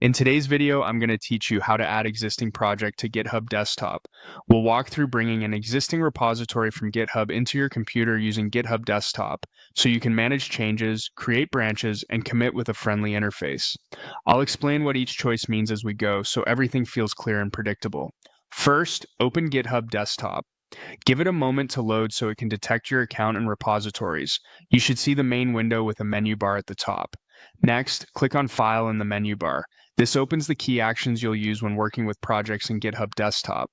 In today's video, I'm going to teach you how to add existing project to GitHub Desktop. We'll walk through bringing an existing repository from GitHub into your computer using GitHub Desktop, so you can manage changes, create branches, and commit with a friendly interface. I'll explain what each choice means as we go, so everything feels clear and predictable. First, open GitHub Desktop. Give it a moment to load so it can detect your account and repositories. You should see the main window with a menu bar at the top. Next, click on File in the menu bar. This opens the key actions you'll use when working with projects in GitHub Desktop.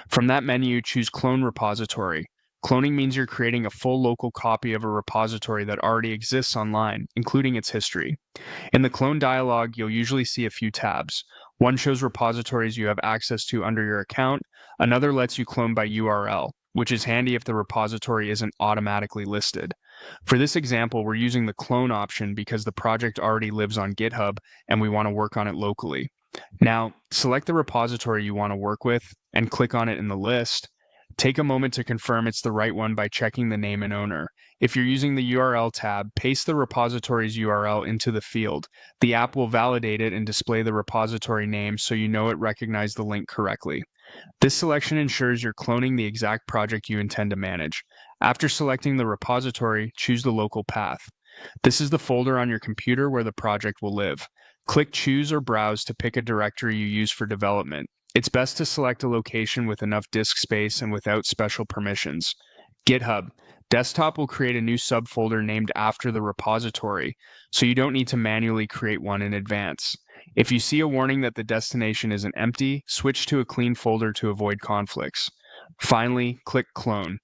From that menu, choose Clone Repository. Cloning means you're creating a full local copy of a repository that already exists online, including its history. In the clone dialog, you'll usually see a few tabs. One shows repositories you have access to under your account. Another lets you clone by URL, which is handy if the repository isn't automatically listed. For this example, we're using the clone option because the project already lives on GitHub and we want to work on it locally. Now, select the repository you want to work with and click on it in the list. Take a moment to confirm it's the right one by checking the name and owner. If you're using the URL tab, paste the repository's URL into the field. The app will validate it and display the repository name so you know it recognized the link correctly. This selection ensures you're cloning the exact project you intend to manage. After selecting the repository, choose the local path. This is the folder on your computer where the project will live. Click Choose or Browse to pick a directory you use for development. It's best to select a location with enough disk space and without special permissions. GitHub. Desktop will create a new subfolder named after the repository, so you don't need to manually create one in advance. If you see a warning that the destination isn't empty, switch to a clean folder to avoid conflicts. Finally, click Clone.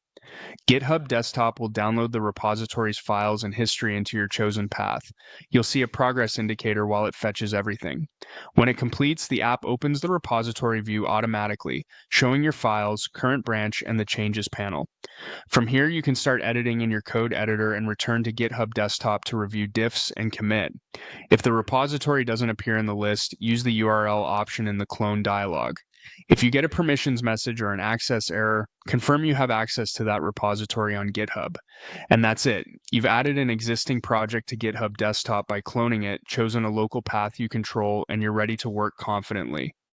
GitHub Desktop will download the repository's files and history into your chosen path. You'll see a progress indicator while it fetches everything. When it completes, the app opens the repository view automatically, showing your files, current branch, and the changes panel. From here, you can start editing in your code editor and return to GitHub Desktop to review diffs and commit. If the repository doesn't appear in the list, use the URL option in the clone dialog. If you get a permissions message or an access error, confirm you have access to that repository on GitHub. And that's it. You've added an existing project to GitHub Desktop by cloning it, chosen a local path you control, and you're ready to work confidently.